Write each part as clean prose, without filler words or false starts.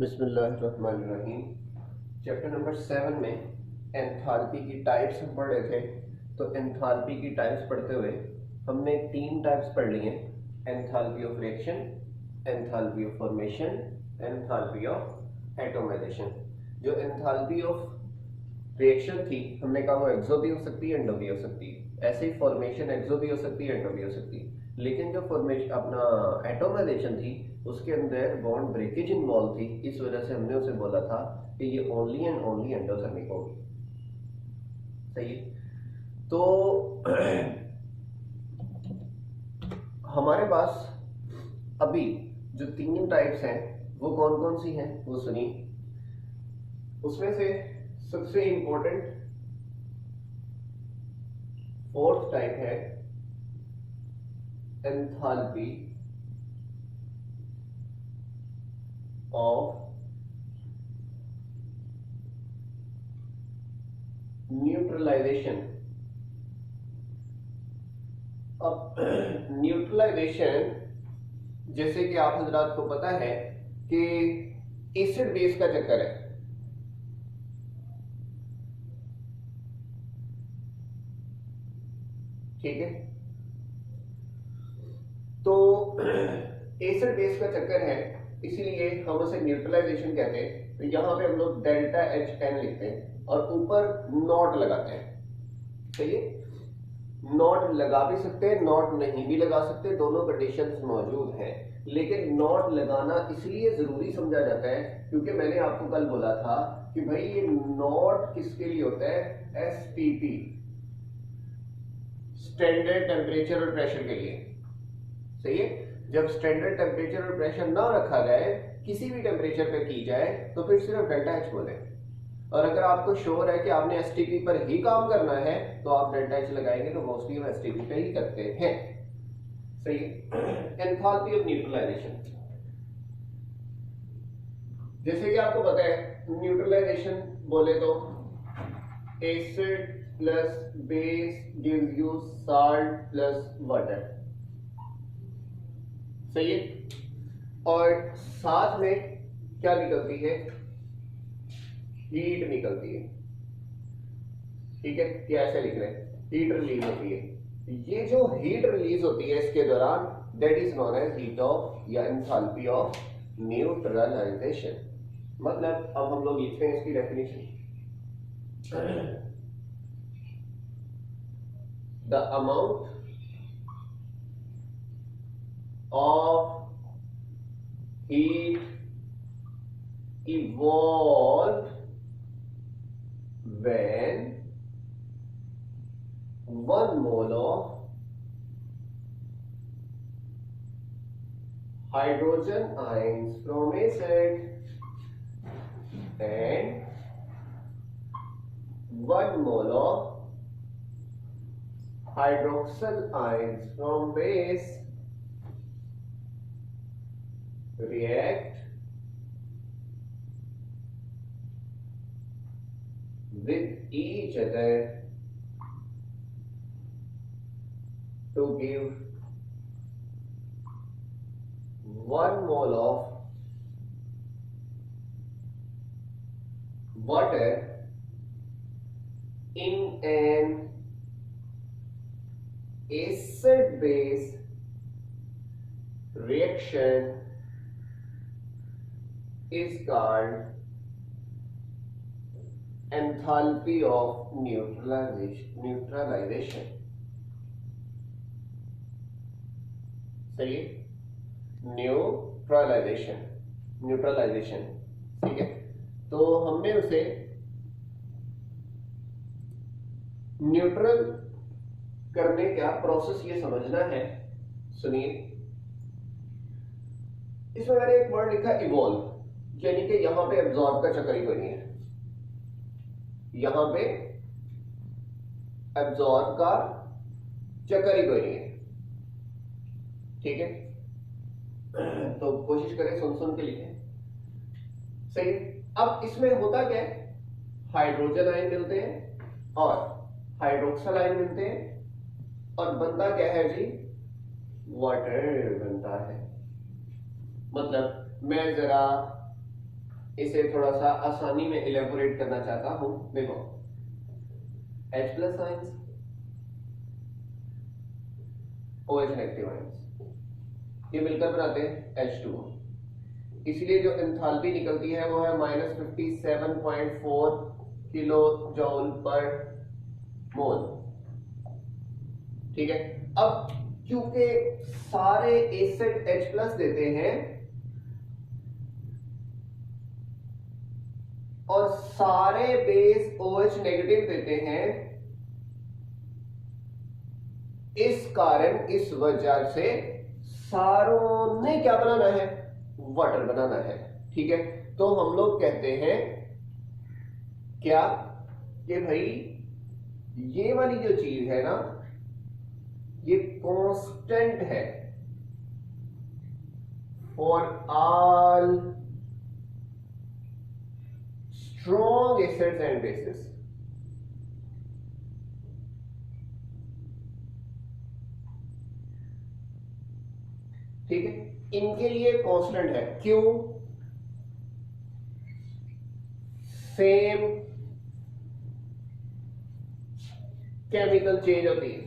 बिस्मिल्लाहिर्रहमानिर्रहीम। Chapter number 7 में enthalpy की टाइप्स हम पढ़ रहे थे। तो एंथैल्पी की टाइप्स पढ़ते हुए हमने 3 टाइप्स पढ़ ली हैं: enthalpy of reaction, enthalpy of formation, enthalpy of atomization. जो एंथैल्पी ऑफ रिएक्शन थी हमने कहा वो एक्सो भी हो सकती है, एंडो भी हो सकती है। ऐसे ही फॉर्मेशन एक्सो भी हो सकती है, एंडो भी हो सकती है। लेकिन जो फॉर्मेशन अपना एटमाइजेशन थी उसके अंदर बॉन्ड ब्रेकेज इन्वॉल्व थी। इस वजह से हमने उसे बोला था कि ये ओनली एंड ओनली एंडोथर्मिक होगी। सही है। तो हमारे पास अभी जो 3 टाइप्स हैं वो कौन कौन सी हैं वो सुनिए। उसमें से सबसे इंपॉर्टेंट 4th टाइप है एंथैल्पी ऑफ न्यूट्रलाइजेशन। अब न्यूट्रलाइजेशन जैसे कि आप हजरात को पता है कि एसिड बेस का चक्कर है। ठीक है। तो एसिड बेस का चक्कर है, इसीलिए हम उसे न्यूट्रलाइजेशन कहते हैं। तो यहां पे हम लोग डेल्टा HN लिखते हैं और ऊपर नॉट लगाते हैं। सही है। नॉट लगा भी सकते हैं, नॉट नहीं भी लगा सकते, दोनों कंडीशंस मौजूद हैं। लेकिन नॉट लगाना इसलिए जरूरी समझा जाता है क्योंकि मैंने आपको कल बोला था कि भाई ये नॉट किसके लिए होता है? STP, स्टैंडर्ड टेम्परेचर और प्रेशर के लिए। सही है। जब स्टैंडर्ड टेम्परेचर और प्रेशर ना रखा जाए, किसी भी टेम्परेचर पे की जाए, तो फिर सिर्फ डेल्टा H बोले। और अगर आपको श्योर है कि आपने एसटीपी पर ही काम करना है तो आप डेल्टा H लगाएंगे। तो मोस्टली हम एसटीपी पे ही करते हैं। सही है। एंथैल्पी ऑफ न्यूट्रलाइजेशन, जैसे कि आपको पता है न्यूट्रलाइजेशन बोले तो acid plus base gives you salt plus water. सही है। और साथ में क्या निकलती है? हीट निकलती है। ठीक है। क्या ऐसे लिख रहे हैं? हीट रिलीज होती है। ये जो हीट रिलीज होती है इसके दौरान that is known as heat of या एंथैल्पी ऑफ न्यूट्रलाइजेशन। मतलब अब हम लोग लिखते हैं इसकी definition. The amount of heat evolved when 1 mole of hydrogen ions from acid and 1 mole of hydroxyl ions from base react with each other to give 1 mole of water in an acid base reaction is called enthalpy of neutralization. सही है। Neutralisation. ठीक है। तो हमने उसे neutral करने का process ये समझना है। सुनिए, इसमें मैंने एक वर्ड लिखा इवॉल्व, यानी कि यहां पे एब्जॉर्ब का चक्कर ही कोई नहीं है। यहां पे एब्जॉर्ब का चक्कर ही कोई नहीं है। ठीक है। तो कोशिश करें सुन सुन के लिखें। सही। अब इसमें होता क्या है? हाइड्रोजन आयन मिलते हैं और हाइड्रोक्सल आयन मिलते हैं और बनता क्या है जी? वाटर बनता है। मतलब मैं जरा इसे थोड़ा सा आसानी में इलेबोरेट करना चाहता हूं। देखो H plus ions, OH negative ions, ये मिलकर बनाते हैं H2O। इसलिए जो एंथैल्पी निकलती है वो है -57.4 किलो जूल पर मोल। ठीक है। अब क्योंकि सारे एसिड H प्लस देते हैं और सारे बेस OH नेगेटिव देते हैं, इस कारण, इस वजह से सारों ने क्या बनाना है, वाटर बनाना है। ठीक है। तो हम लोग कहते हैं क्या कि भाई ये वाली जो चीज है ना, ये कांस्टेंट है for all strong acids and bases. ठीक है। इनके लिए कांस्टेंट है, क्यों? सेम केमिकल चेंज होती है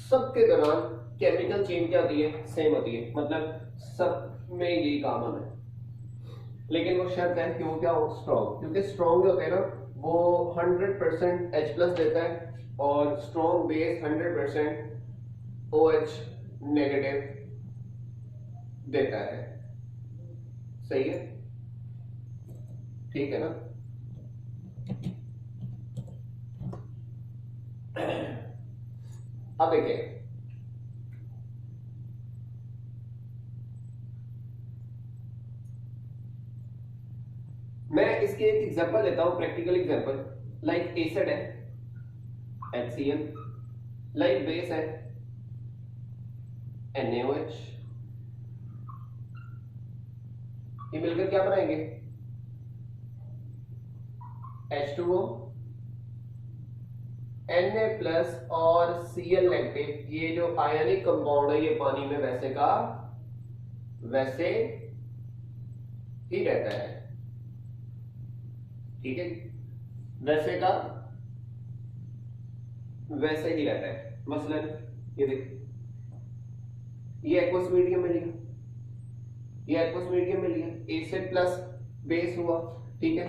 सबके दौरान, केमिकल चेंज क्या होती है, सेम होती है, मतलब सब में यही कॉमन है। लेकिन वो शर्त है कि वो क्या हो, स्ट्रॉन्ग, क्योंकि स्ट्रॉन्ग जो होते हैं ना वो 100% H प्लस देता है और स्ट्रॉन्ग बेस 100% OH नेगेटिव देता है। सही है, ठीक है ना। अब देखिए, मैं इसके एक एग्जांपल लेता हूं, प्रैक्टिकल एग्जांपल। लाइक एसिड है HCl, लाइक बेस है NaOH, ये मिलकर क्या बनाएंगे, H2O, Na प्लस और Cl नेगेटिव। ये जो आयनिक कंपाउंड है ये पानी में वैसे का वैसे ही रहता है। ठीक है, वैसे का वैसे ही रहता है। मसलन ये देख, ये एक्वस मीडियम में लिया, ये एक्वस मीडियम में लिया, एसिड प्लस बेस हुआ। ठीक है,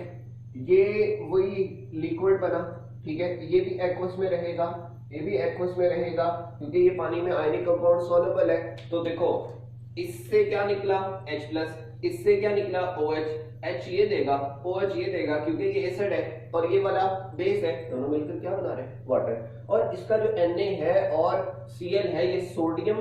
ये वही लिक्विड बना। ठीक है, ये भी एक्वस में रहेगा, ये भी एक्वस में रहेगा, क्योंकि ये पानी में आयनिक कंपाउंड सॉल्युबल है। तो देखो इससे क्या निकला H प्लस, इससे क्या निकला OH, H ये देगा, OH ये देगा, क्योंकि ये एसिड है और ये वाला बेस है, दोनों मिलकर क्या बना रहे हैं, वाटर। और इसका जो Na है और Cl है ये सोडियम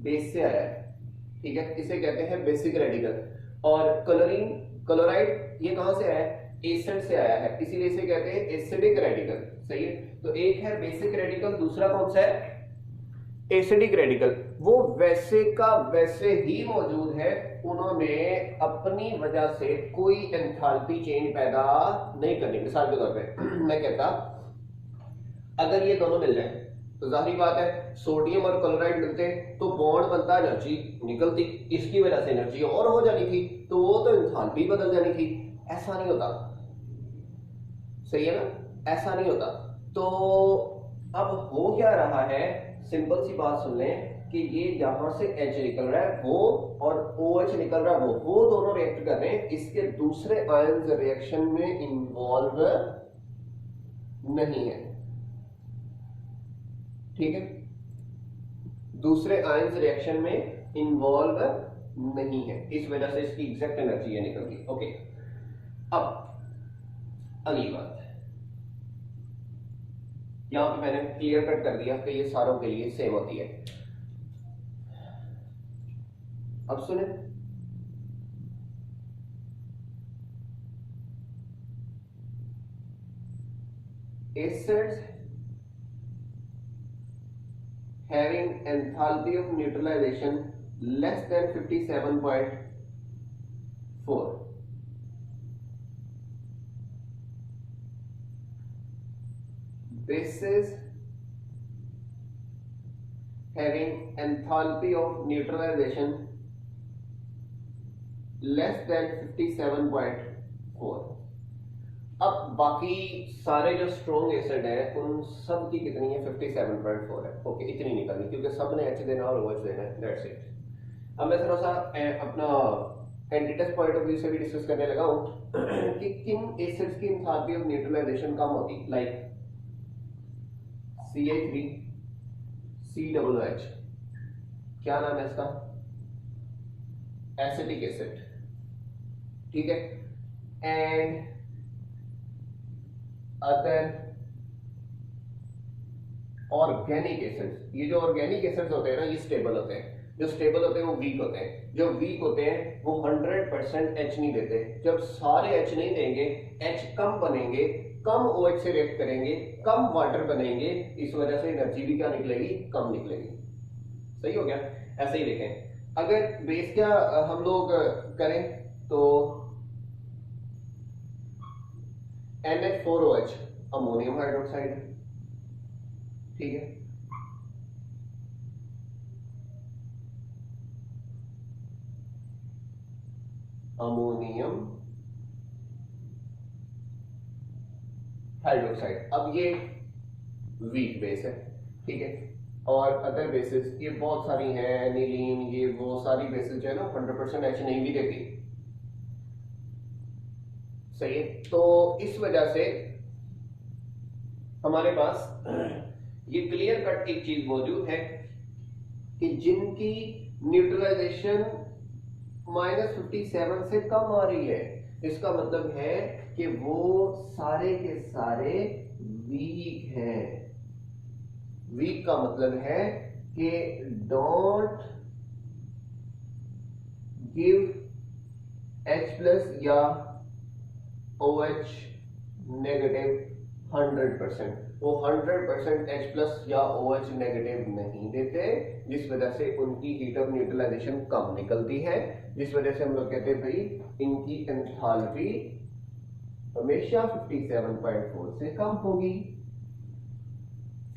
बेस से आया है। ठीक है, इसे कहते हैं बेसिक रेडिकल। और क्लोरीन, क्लोराइड ये कहां से आया है, एसिड से आया है, इसीलिए इसे कहते हैं एसिडिक रेडिकल। सही है, तो एक है बेसिक रेडिकल, दूसरा कौन सा है, एसिडिक रेडिकल। वो वैसे का वैसे ही मौजूद है, उन्होंने अपनी वजह से कोई एंथैल्पी चेंज पैदा नहीं करनी। मिसाल के तौर पे मैं कहता अगर ये दोनों मिल जाए तो जाहिर बात है सोडियम और क्लोराइड मिलते तो बॉन्ड बनता, एनर्जी निकलती, इसकी वजह से एनर्जी और हो जानी थी, तो वो तो एंथैल्पी बदल जानी थी। ऐसा नहीं होता, सही है ना, ऐसा नहीं होता। तो अब हो क्या रहा है, सिंपल सी बात सुन लें कि ये यहां से H निकल रहा है वो और OH निकल रहा है वो दोनों रिएक्ट कर रहे हैं, इसके दूसरे आयंस रिएक्शन में इन्वॉल्व नहीं है। ठीक है, दूसरे आयंस रिएक्शन में इन्वॉल्व नहीं है, इस वजह से इसकी एग्जैक्ट एनर्जी है निकल गई। ओके, अब अगली बात, यहां पे मैंने क्लियर कट कर दिया कि ये सारों के लिए सेम होती है। अब सुने, acids having enthalpy of neutralization less than 57.4, bases having enthalpy of neutralization less than 57.4। अब बाकी सारे जो स्ट्रॉन्ग एसिड है उन सब की कितनी है, 57.4 है। ओके, इतनी निकलनी क्योंकि सब ने एच देना और OH देना है, दैट्स इट। अब मैं थोड़ा सा अपना एंटीटेस्ट पॉइंट ऑफ व्यू से भी डिस्कस करने लगा हूं कि किन एसिड्स की एंथैल्पी ऑफ न्यूट्रलाइजेशन कम होती, लाइक CH3 COOH, क्या नाम है इसका, एसिटिक एसिड, ठीक है। एंड अदर ऑर्गेनिक एसिड्स, ये जो ऑर्गेनिक एसिड्स होते हैं ना, ये स्टेबल होते हैं। जो स्टेबल होते हैं वो वीक होते हैं। जो वीक होते हैं वो 100% एच नहीं देते। जब सारे एच नहीं देंगे, एच कम बनेंगे, कम OH से रिएक्ट करेंगे, कम वाटर बनेंगे, इस वजह से एनर्जी भी क्या निकलेगी, कम निकलेगी। सही हो गया। ऐसे ही देखें, अगर बेस क्या हम लोग करें तो NH4OH अमोनियम हाइड्रोक्साइड, ठीक है। अमोनियम हाइड्रोक्साइड, अब ये वीक बेस है, ठीक है। और अदर बेसिस ये बहुत सारी हैं, एनिलीन, ये वो सारी बेसिस जो है ना 100% एच नहीं भी देती, सही है। तो इस वजह से हमारे पास ये क्लियर कट एक चीज मौजूद है कि जिनकी न्यूट्रलाइजेशन -57 से कम आ रही है, इसका मतलब है कि वो सारे के सारे वीक हैं। वीक का मतलब है कि डोंट गिव H+ या OH नेगेटिव 100%, वो 100% H+ या OH नेगेटिव नहीं देते, जिस वजह से उनकी हीट ऑफ न्यूट्रलाइजेशन कम निकलती है, जिस वजह से हम लोग कहते हैं भाई इनकी एंथैल्पी हमेशा 57.4 से कम होगी,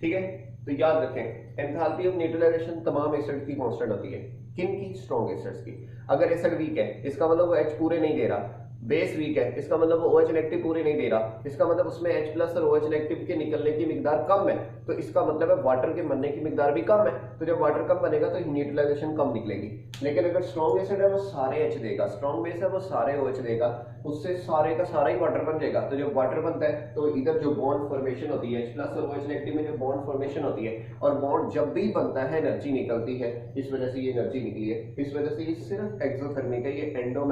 ठीक है। तो याद रखें, एंथैल्पी ऑफ न्यूट्रलाइजेशन तमाम एसिड की कांस्टेंट होती है। किन की, स्ट्रॉन्ग एसिड्स की। अगर एसिड वीक है, इसका मतलब वो H पूरे नहीं दे रहा। बेस वीक है, इसका मतलब वो OH नेगेटिव पूरे नहीं दे रहा, इसका मतलब उसमें H+ और OH नेगेटिव के निकलने की मिकदार कम है, तो इसका मतलब है वाटर के बनने की मिकदार भी कम है। तो जब वाटर कम बनेगा तो न्यूट्रलाइजेशन कम निकलेगी। लेकिन अगर स्ट्रॉन्ग एसिड है वो सारे H देगा, स्ट्रॉन्ग बेस है वो सारे OH देगा, उससे सारे का सारा ही वाटर बन जाएगा। तो जब वाटर बनता है तो इधर जो बॉन्ड फॉर्मेशन होती है, H+ और OH नेगेटिव में जो बॉन्ड फॉर्मेशन होती है, और बॉन्ड जब भी बनता है एनर्जी निकलती है, इस वजह से ये एनर्जी निकली है। इस वजह से ये सिर्फ एक्सोथर्मिक है, ये एंडो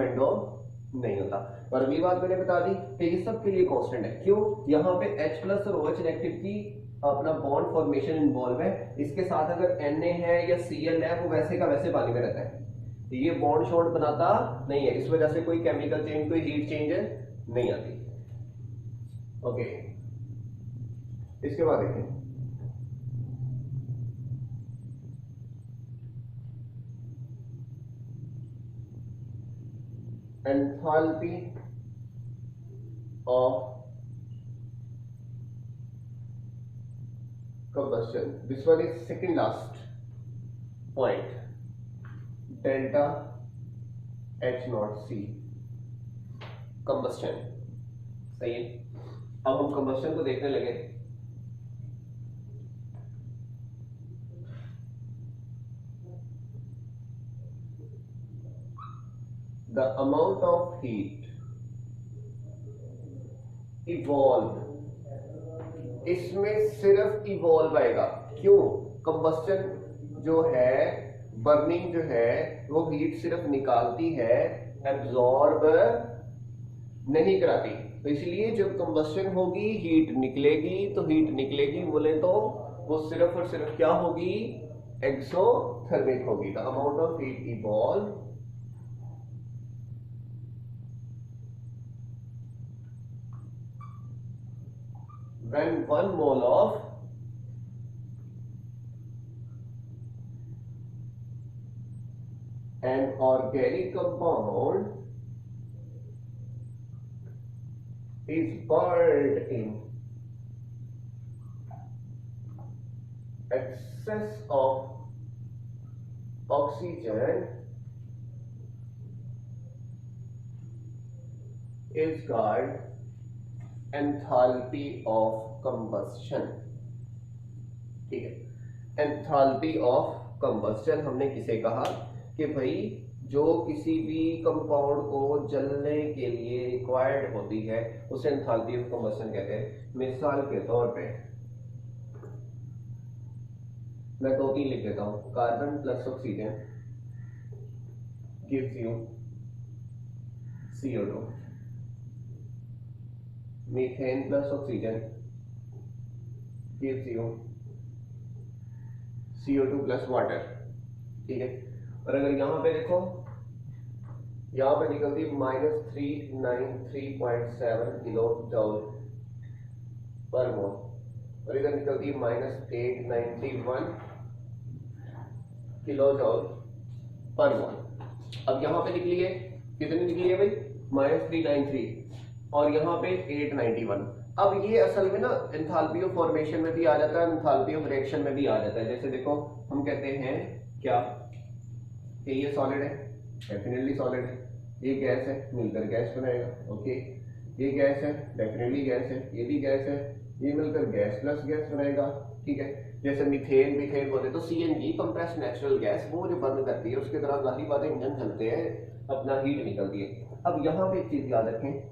नहीं होता। और अगली बात मैंने बता दी कि ये सब के लिए कांस्टेंट है। क्यों, यहाँ पे H+ और OH नेगेटिव की अपना बॉन्ड फॉर्मेशन इन्वॉल्व है, इसके साथ अगर Na है या Cl है वो वैसे का वैसे पानी में रहता है, ये बॉन्ड शॉन्ड बनाता नहीं है, इस वजह से कोई केमिकल चेंज, कोई हीट चेंज नहीं आती। ओके, इसके बाद देखें, enthalpy of combustion, this one is second last point, delta H0C combustion, सही है। अब हम combustion को देखने लगे। The amount of heat evolved, इसमें सिर्फ इवॉल्व आएगा। क्यों, कंबस्टन जो है, बर्निंग जो है, वो हीट सिर्फ निकालती है, एब्जॉर्ब नहीं कराती। तो इसलिए जब कंबस्टन होगी हीट निकलेगी, तो हीट निकलेगी बोले तो वो सिर्फ और सिर्फ क्या होगी, एक्सोथर्मिक होगी। The amount of heat evolve when 1 mole of an organic compound is burned in excess of oxygen is called enthalpy of combustion. ठीक है, एंथैल्पी ऑफ कंबस्शन हमने किसे कहा कि भाई जो किसी भी कंपाउंड को जलने के लिए रिक्वायर्ड होती है उसे एंथैल्पी ऑफ कंबस्शन कहते हैं। मिसाल के तौर पे मैं 2-3 लिख देता हूं। Carbon plus oxygen gives you CO2, methane plus oxygen gives you CO2 plus water. ठीक है, और अगर यहां पे देखो, यहां पे निकलती -393.7 किलो जूल पर मोल और इधर निकलती है -891 किलो जूल पर मोल। अब यहां पे निकली है, कितनी निकली है भाई? -393 और यहाँ पे 891। अब ये असल में ना एंथैल्पी ऑफ फॉर्मेशन में भी आ जाता है, एंथैल्पी ऑफ रिएक्शन में भी आ जाता है। जैसे देखो हम कहते हैं क्या कि ये सॉलिड है, डेफिनेटली सॉलिड है। ये गैस है, मिलकर गैस बनाएगा। ओके, ये गैस है, डेफिनेटली गैस है। ये भी गैस है, ये मिलकर गैस प्लस गैस बनाएगा। ठीक है, जैसे मीथेन बोले तो CNG कंप्रेस्ड नेचुरल गैस, वो जो बर्न करती है उसके दौरान जाहिर बात है इंजन चलते हैं, अपना हीट निकलती है। अब यहाँ पे एक चीज याद रखें,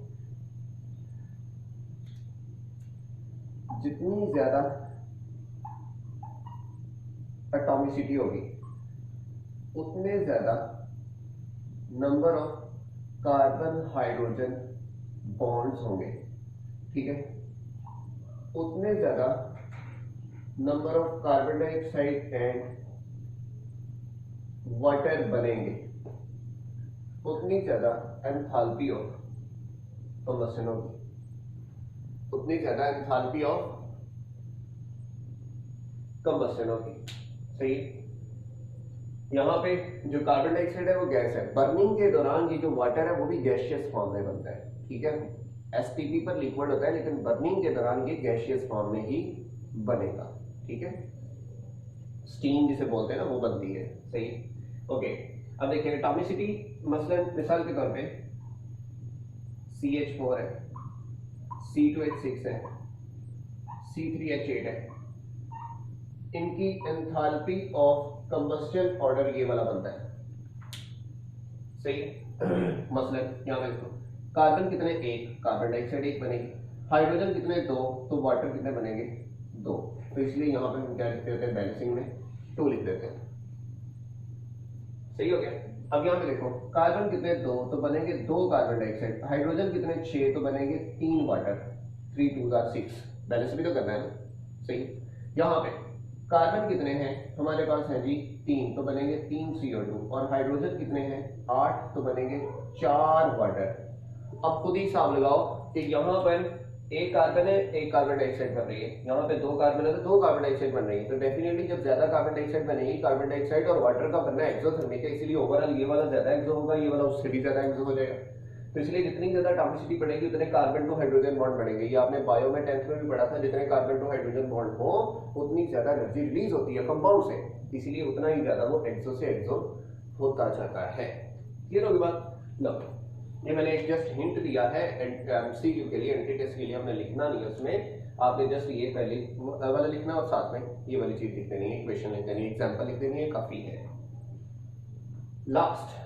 जितनी ज्यादा एटॉमिसिटी होगी उतने ज्यादा number of carbon hydrogen bonds होंगे। ठीक है, उतने ज्यादा number of carbon dioxide and water बनेंगे, उतनी ज्यादा एंथैल्पी ऑफ कंबस्शन होगी, उतनी ज्यादा एंथैल्पी ऑफ कंबस्शन होगी। सही, यहाँ पे जो कार्बन डाइऑक्साइड है वो गैस है, बर्निंग के दौरान ये जो वाटर है वो भी गैसियस फॉर्म में बनता है। ठीक है, एसटीपी पर लिक्विड होता है लेकिन बर्निंग के दौरान ये गैसियस फॉर्म में ही बनेगा। ठीक है, स्टीम जिसे बोलते हैं ना वो बनती है। सही, ओके। अब देखिए एटॉमिसिटी, मसलन मिसाल के तौर पे CH4 है, C2H6 है, C3H8 है, इनकी एंथैल्पी ऑफ कंबस्शन ऑर्डर ये वाला बनता है। सही मसलन यहां पे देखो, कार्बन कितने? 1, कार्बन डाइऑक्साइड 1 बनेगी, हाइड्रोजन कितने? 2, तो वाटर कितने बनेंगे? 2। तो इसलिए यहां पे हम क्या लिख देते हैं? बैलेंसिंग में 2 लिख देते हैं। सही हो गया। अब यहां पे देखो, कार्बन कितने? 2, तो बनेंगे 2 कार्बन डाइऑक्साइड, हाइड्रोजन कितने? 6, तो बनेंगे 3 वाटर, 3 2 6। बैलेंस भी तो करना है ना। सही, यहां पे कार्बन कितने हैं हमारे पास? है जी 3, तो बनेंगे 3 CO2 और हाइड्रोजन कितने हैं? 8, तो बनेंगे 4 वाटर। अब खुद ही हिसाब लगाओ कि यहाँ पर एक कार्बन है, एक कार्बन डाइऑक्साइड बन रही है, यहाँ पे 2 कार्बन है तो 2 कार्बन डाइऑक्साइड बन रही है। तो डेफिनेटली जब ज्यादा कार्बन डाइऑक्साइड बनेगी, कार्बन डाइऑक्साइड और वाटर का बनना है एक्सोथर्मिक है, इसलिए ओवरऑल ये वाला ज्यादा एक्सो होगा, ये वाला उससे भी ज्यादा एक्सो हो जाएगा। तो इसलिए जितनी ज्यादा एटॉमिसिटी बढ़ेगी उतने कार्बन टू हाइड्रोजन बॉन्ड बढ़ेंगे। ये आपने बायो में 10th में भी पढ़ा था, जितने कार्बन टू हाइड्रोजन बॉन्ड हो उतनी ज्यादा एनर्जी रिलीज होती है कंपाउंड से, इसीलिए उतना ही ज्यादा वो एक्सो से एक्सो होता जाता है। क्लियर होगी बात? लो, ये मैंने एक जस्ट हिंट दिया है एमसीक्यू के लिए, एंट्री टेस्ट के लिए हमने लिखना नहीं है उसमें, आपने जस्ट ये पहले वाला लिखना और साथ में ये वाली चीज लिख देनी है, इक्वेशन लिख देनी है, एग्जांपल लिख देनी है, काफी है। Last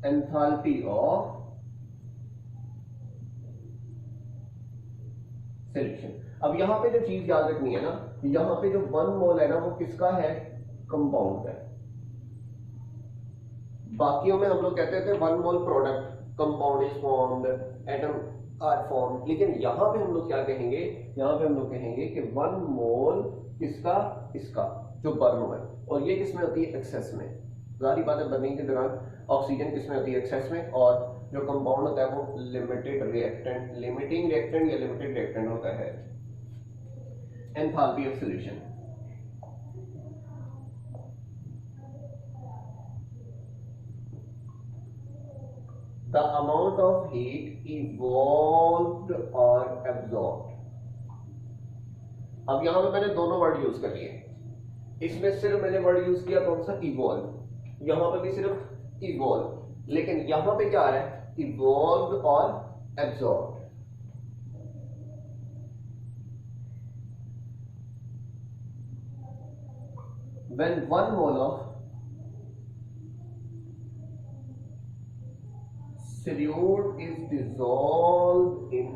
enthalpy of solution. अब यहां पे जो चीज याद रखनी है ना, यहां पे जो 1 मोल है ना वो किसका है? कंपाउंड है। बाकियों में हम लोग कहते थे 1 mole product, compound is formed, atom are formed, लेकिन यहां पे हम लोग क्या कहेंगे? यहां पे हम लोग कहेंगे कि 1 मोल किसका? इसका जो बर्न हुआ है, और ये किसमें होती है? एक्सेस में। जाहिर बात है बर्निंग के दौरान ऑक्सीजन किसमें होती है? एक्सेस में, और जो कंपाउंड होता है वो लिमिटेड रिएक्टेंट, लिमिटिंग रिएक्टेंट या लिमिटेड रिएक्टेंट होता है। Enthalpy of solution, the amount of heat evolved or absorbed। अब यहां पे मैंने दोनों वर्ड यूज कर लिए, इसमें सिर्फ मैंने वर्ड यूज किया कौन सा? इवॉल्व। यहां पे भी सिर्फ इवॉल्व, लेकिन यहां पे क्या आ रहा है, इवॉल्व और absorb. When 1 mole of solute is dissolved in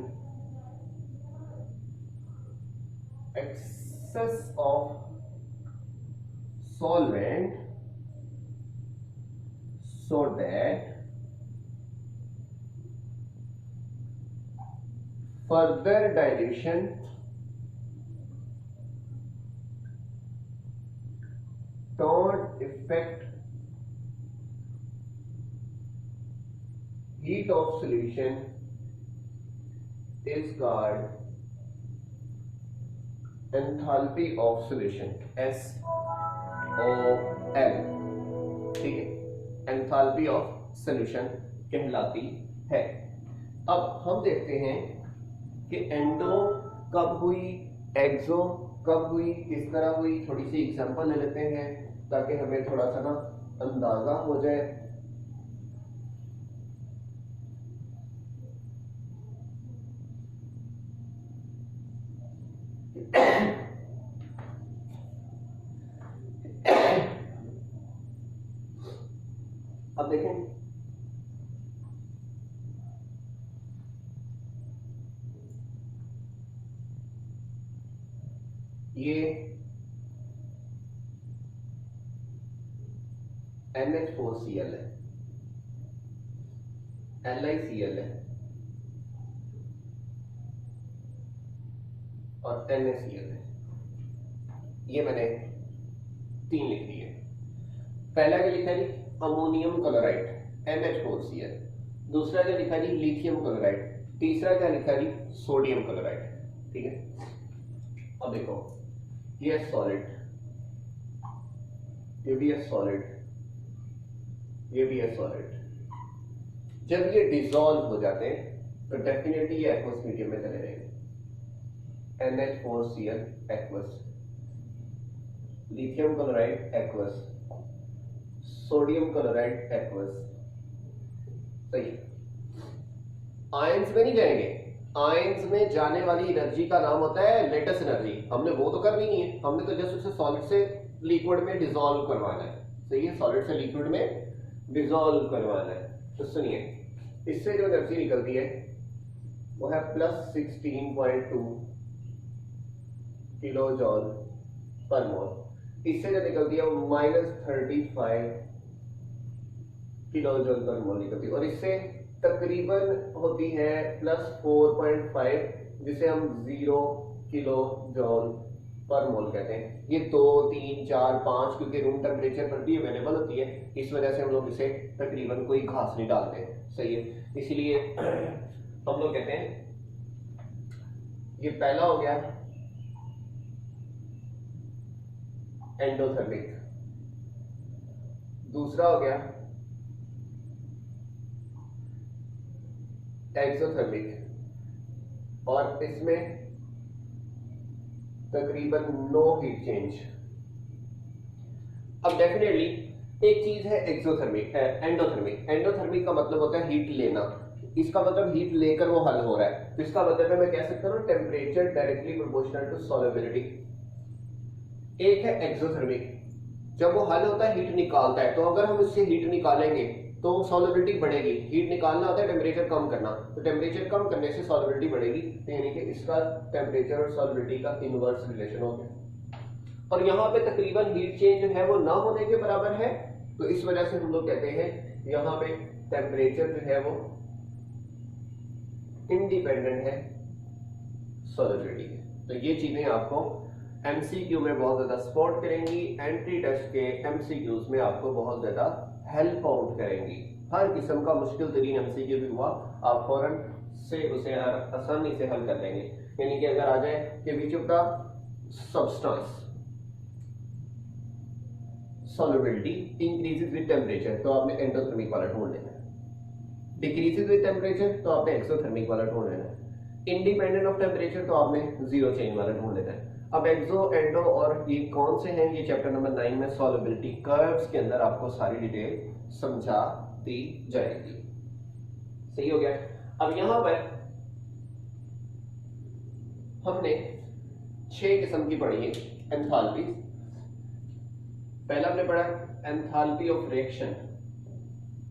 excess of solvent, so that further dilution don't affect heat of solution is called enthalpy of solution, SOL, ठीक है, enthalpy of solution कहलाती है। अब हम देखते हैं कि एंडो कब हुई, एक्सो कब हुई, किस तरह हुई, थोड़ी सी एग्जांपल ले लेते हैं ताकि हमें थोड़ा सा ना अंदाजा हो जाए। अब देखें, ये NH4Cl है, LiCl है और NaCl है। ये मैंने 3 लिख दिए। पहला क्या लिखा जी, अमोनियम क्लोराइड NH4Cl, दूसरा क्या लिखा जी, लिथियम क्लोराइड, तीसरा क्या लिखा जी, सोडियम क्लोराइड। ठीक है, अब देखो ये सॉलिड, ये भी है सॉलिड, ये भी है सॉलिड। जब ये डिसॉल्व हो जाते हैं तो डेफिनेटली ये एक्वस मीडियम में चले जाएंगे। NH4Cl aqueous, lithium chloride aqueous, sodium chloride aqueous, सही है। आयंस में नहीं जाएंगे, आयंस में जाने वाली एनर्जी का नाम होता है लेटेस्ट एनर्जी। हमने वो तो करनी नहीं है, हमने तो जस्ट उसे सॉलिड से लिक्विड में डिसॉल्व करवाना है। सही है, सॉलिड से लिक्विड में डिसॉल्व करवाना है। तो सुनिए, इससे जो एनर्जी निकलती है वो है +16.2 किलो जॉल पर मोल। इससे जो निकलती है वो -35 किलो जॉल पर मोल निकलती है, और इससे तकरीबन होती है +4.5, जिसे हम 0 किलो जॉल पर मोल कहते हैं। ये 2, 3, 4, 5 क्योंकि रूम टेम्परेचर पर भी अवेलेबल होती है, इस वजह से हम लोग इसे तकरीबन कोई घास नहीं डालते। सही है, इसीलिए हम लोग कहते हैं ये पहला हो गया एंडोथर्मिक, दूसरा हो गया एक्सोथर्मिक, और इसमें तकरीबन नो हीट चेंज। अब डेफिनेटली एक चीज है एक्सोथर्मिक, एंडोथर्मिक। एंडोथर्मिक का मतलब होता है हीट लेना, इसका मतलब हीट लेकर वो हल हो रहा है। तो इसका मतलब है, मैं कह सकता हूँ temperature directly proportional to solubility. एक है एक्सोथर्मिक, जब वो हल होता है हीट निकालता है, तो अगर हम इससे हीट निकालेंगे तो सॉल्युबिलिटी बढ़ेगी। हीट निकालना होता है टेम्परेचर कम करना, तो टेम्परेचर कम करने से सॉल्युबिलिटी बढ़ेगी, यानी कि इसका टेम्परेचर और सॉल्युबिलिटी का इनवर्स रिलेशन हो गया। और यहाँ पे तकरीबन हीट चेंज जो है वो ना होने के बराबर है, तो इस वजह से हम लोग कहते हैं यहाँ पे टेम्परेचर जो है वो इंडिपेंडेंट है सॉल्युबिलिटी के। तो ये चीजें आपको एमसीक्यू में बहुत ज्यादा सपोर्ट करेंगी, एंट्री टेस्ट के एमसीक्यूज में आपको बहुत ज्यादा हेल्प आउट करेंगी। हर किस्म का मुश्किल तरीन एमसीक्यू भी हुआ, आप फौरन से उसे आसानी से हल कर लेंगे। यानी कि अगर आ जाए कि विच of the substance solubility increases with temperature, तो आपने एंडोथर्मिक वाला ढूंढ लेना है। डिक्रीजेस विद टेम्परेचर, तो आपने एक्सोथर्मिक वाला ढूंढ लेना है। इंडिपेंडेंट ऑफ टेम्परेचर, तो आपने जीरो चेंज वाला ढूंढ लेना है। अब एक्सो एंडो और ये कौन से हैं, ये चैप्टर नंबर 9 में सॉल्युबिलिटी कर्व्स के अंदर आपको सारी डिटेल समझा दी जाएगी। सही हो गया। अब यहां पर हमने 6 किस्म की पढ़ी है एंथैल्पी। पहला हमने पढ़ा एंथैल्पी ऑफ रिएक्शन,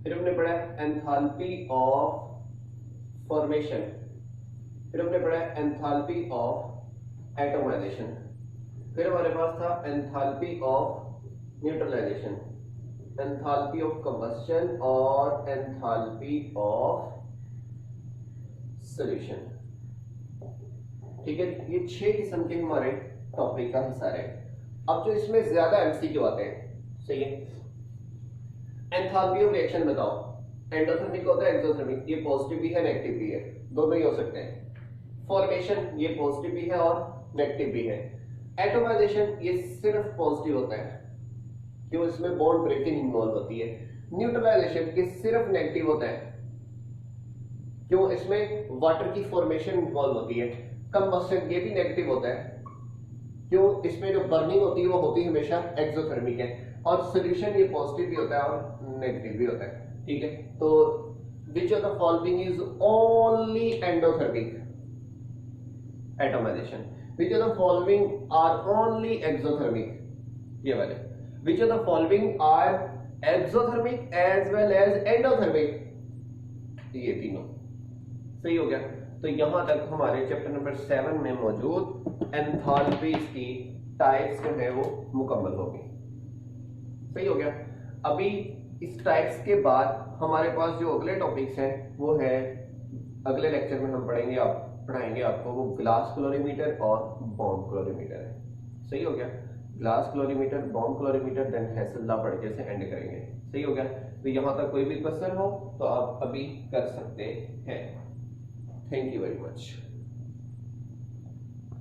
फिर हमने पढ़ा एंथैल्पी ऑफ फॉर्मेशन, फिर हमने पढ़ा एंथैल्पी ऑफ एटोमाइजेशन, फिर हमारे पास था enthalpy of neutralization, enthalpy of combustion और एंथैल्पी ऑफ सॉल्यूशन। ठीक है, ये 6 किस्म के हमारे टॉपिक का हिस्सा रहे। अब जो इसमें ज्यादा एमसीक्यू आते हैं, सही है। एंथैल्पी ऑफ रिएक्शन बताओ, एंडोथर्मिक होता है एक्सोथर्मिक, ये पॉजिटिव भी है नेगेटिव भी है, दोनों ही हो सकते हैं। फॉर्मेशन ये पॉजिटिव भी है और नेगेटिव भी है। एटोमाइजेशन ये सिर्फ पॉजिटिव होता है, क्यों, इसमें बॉन्ड ब्रेकिंग इन्वॉल्व होती है। न्यूट्रलाइजेशन ये सिर्फ नेगेटिव होता है, क्यों, इसमें वाटर की फॉर्मेशन इन्वॉल्व होती है। कंबस्शन ये भी नेगेटिव होता है, क्यों, इसमें जो बर्निंग होती है वो होती है हमेशा एक्सोथर्मिक है। और सॉल्यूशन ये पॉजिटिव भी होता है और नेगेटिव भी होता है। ठीक है, तो which of the following is only endothermic atomization, which of the following are only exothermic, ये वाले, which of the following are exothermic as well as endothermic, ये तीनों। सही हो गया। तो यहां तक हमारे चैप्टर नंबर 7 में मौजूद एंथैल्पीज की टाइप्स जो है वो मुकम्मल हो गई। सही हो गया। अभी इस टाइप्स के बाद हमारे पास जो अगले टॉपिक्स हैं वो है, अगले लेक्चर में हम पढ़ाएंगे आपको वो ग्लास क्लोरीमीटर और बॉम्ब क्लोरीमीटर है। सही हो गया। Glass calorimeter, bomb calorimeter, then Hess's law पढ़ के से एंड करेंगे। सही हो गया। तो यहां तक कोई भी क्वेश्चन हो तो आप अभी कर सकते हैं। Thank you very much.